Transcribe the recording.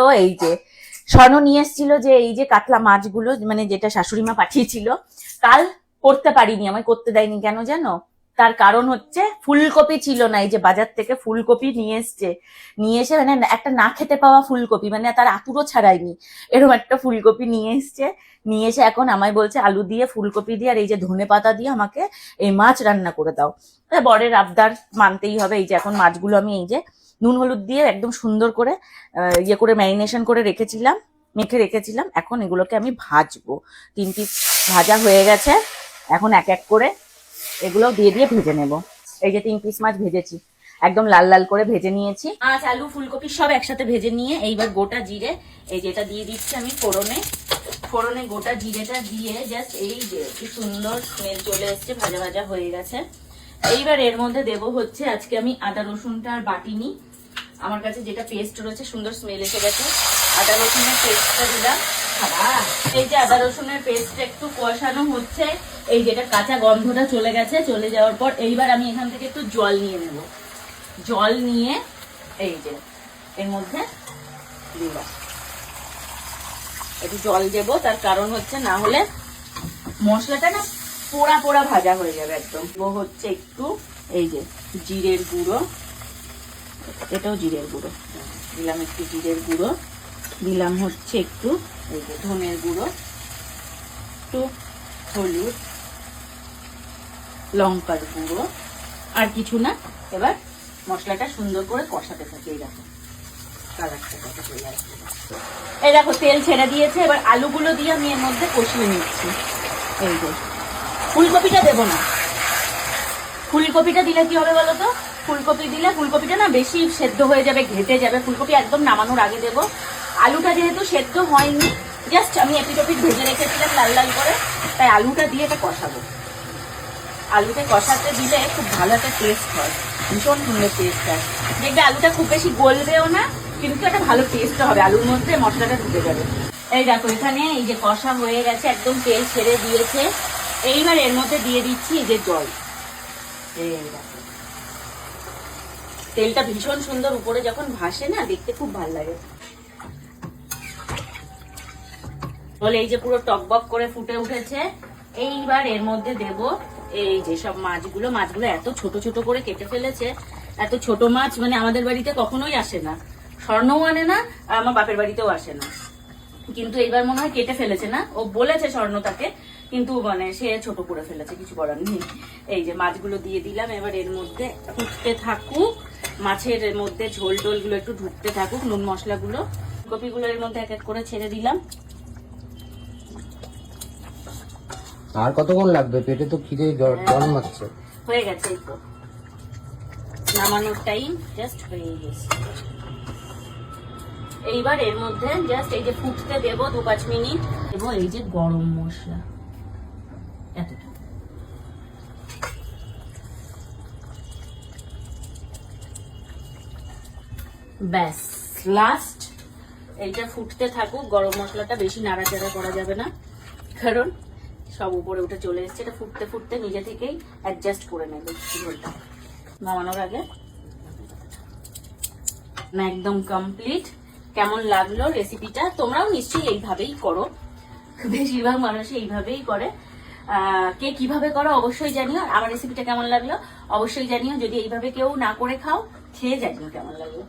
তো এই যে স্বর্ণ নিয়ে এসেছিল যে এই যে কাতলা মাছগুলো, মানে যেটা শাশুড়ি মা পাঠিয়েছিল, কাল করতে পারিনি, আমায় করতে দেয়নি। কেন জানো? তার কারণ হচ্ছে ফুলকপি ছিল না। এই যে বাজার থেকে ফুলকপি নিয়ে এসে মানে একটা না খেতে পাওয়া ফুলকপি, মানে তার আতুরও ছাড়ায়নি, এরকম একটা ফুলকপি নিয়ে এসে এখন আমায় বলছে আলু দিয়ে ফুলকপি দিয়ে আর এই যে ধনে পাতা দিয়ে আমাকে এই মাছ রান্না করে দাও। বরের আবদার মানতেই হবে। এই যে এখন মাছগুলো আমি এই যে নুন হলুদ দিয়ে একদম সুন্দর করে ইয়ে করে ম্যারিনেশন করে মেখে রেখেছিলাম। এখন এগুলোকে আমি ভাজবো। 3 পিস ভাজা হয়ে গেছে, এখন এক এক করে এগুলো দিয়ে ভেজে নেব। এই যে 3 পিস মাছ ভেজেছি, একদম লাল লাল করে ভেজে নিয়েছি। মাছ, আলু, ফুলকপি সব একসাথে ভেজে নিয়ে এইবার গোটা জিরে এই যেটা দিয়ে দিচ্ছি আমি ফোড়নে গোটা জিরেটা দিয়ে জাস্ট এই যে কি সুন্দর স্মেল চলে এসছে, ভাজা ভাজা হয়ে গেছে। এইবার এর মধ্যে দেব হচ্ছে, আজকে আমি আদা রসুনটা আর বাটিনি, আমার কাছে যেটা পেস্ট রয়েছে, সুন্দর স্মেল এসে গেছে, আদা রসুনের পেস্টটা দিলাম। এই যে আদা রসুনের পেস্টটা একটু কষানো হচ্ছে, এই যেটা কাঁচা গন্ধটা চলে গেছে, চলে যাওয়ার পর এইবার আমি এখান থেকে একটু জল নিয়ে নেব। জল নিয়ে এই যে এর মধ্যে দিলাম, একটু জল দেবো, তার কারণ হচ্ছে না হলে মশলাটা না পোড়া পোড়া ভাজা হয়ে যাবে একদম। হচ্ছে একটু এই যে জিরের গুঁড়ো, এটাও জিরের গুঁড়ো দিলাম, একটু জিরের গুঁড়ো দিলাম, হচ্ছে একটু এই যে ধনের গুঁড়ো, একটু হলুদ, লঙ্কার গুঁড়ো, আর কিছু না। এবার মশলাটা সুন্দর করে কষাতে থাকি। এই দেখো কালারটা কত চলে আসছে, এই দেখো তেল ছেড়ে দিয়েছে। এবার আলুগুলো দিয়ে আমি এর মধ্যে কষিয়ে নিচ্ছি। এই যে ফুলকপিটা দেবো না, ফুলকপিটা দিলে কি হবে বলো তো, ফুলকপি দিলে ফুলকপিটা না বেশি সেদ্ধ হয়ে যাবে, ঘেটে যাবে। ফুলকপি একদম নামানোর আগে দেবো। আলুটা যেহেতু সেদ্ধ হয়নি, জাস্ট আমি এপিটোপিট ভেজে রেখেছিলাম লাল লাল করে, তাই আলুটা দিয়ে এটা কষাবো। আলুটা কষাতে দিলে খুব ভালো একটা টেস্ট হয়, ভীষণ সুন্দর টেস্ট হয়। দেখবে আলুটা খুব বেশি গলবেও না, কিন্তু একটা ভালো টেস্ট হবে, আলুর মধ্যে মশলাটা ঢুকে যাবে। এই দেখো এখানে এই যে কষা হয়ে গেছে, একদম তেল ছেড়ে দিয়েছে। এইবার এর মধ্যে দিয়ে দিচ্ছি এই যে জল। তেলটা ভীষণ সুন্দর উপরে যখন ভাসে না, দেখতে খুব ভালো লাগে। বলে এই যে পুরো টকবক করে ফুটে উঠেছে। এইবার এর মধ্যে দেব এই যে সব মাছগুলো এত ছোট ছোট করে কেটে ফেলেছে। এত ছোট মাছ মানে আমাদের বাড়িতে কখনোই আসে না, স্বর্ণও আনে না, আর আমার বাপের বাড়িতেও আসে না, কিন্তু এইবার মনে হয় কেটে ফেলেছে। না, ও বলেছে স্বর্ণ তাকে, কিন্তু মানে সে ছোট করে ফেলেছে, কিছু করার নেই। এই যে মাছগুলো দিয়ে দিলাম, এবার এর মধ্যে ফুটতে থাকুক, মাছের মধ্যে ঝোল টোল গুলো একটু ঢুকতে থাকুক, নুন মশলাগুলো, কপিগুলো এর মধ্যে এক এক করে ছেড়ে দিলাম। আর কতক্ষণ লাগবে? পেটে তো খিদে জন্মাচ্ছে। হয়ে গেছে, এই তো নামানোর টাইম জাস্ট হয়ে গেছে। এইবার এর মধ্যে জাস্ট এই যে ফুটতে দেবো 2-5 মিনিট, দেবো এই যে গরম মশলা এতটা। ব্যাস, লাস্ট এইটা ফুটতে থাকুক। গরম মশলাটা বেশি নাড়াচাড়া করা যাবে না, কারণ সব উপরে উঠে চলে এসছে। এটা ফুটতে ফুটতে নিজে থেকেই অ্যাডজাস্ট করে নেবে ঝোলটা নামানোর আগে। না, একদম কমপ্লিট। কেমন লাগলো রেসিপিটা? তোমরাও নিশ্চয়ই এইভাবেই করো, বেশিরভাগ মানুষই এইভাবেই করে। কে কিভাবে করো অবশ্যই জানিও। আমার রেসিপিটা কেমন লাগলো অবশ্যই জানিও। যদি এইভাবে কেউ না করে খাও, খেয়ে জানিও কেমন লাগলো।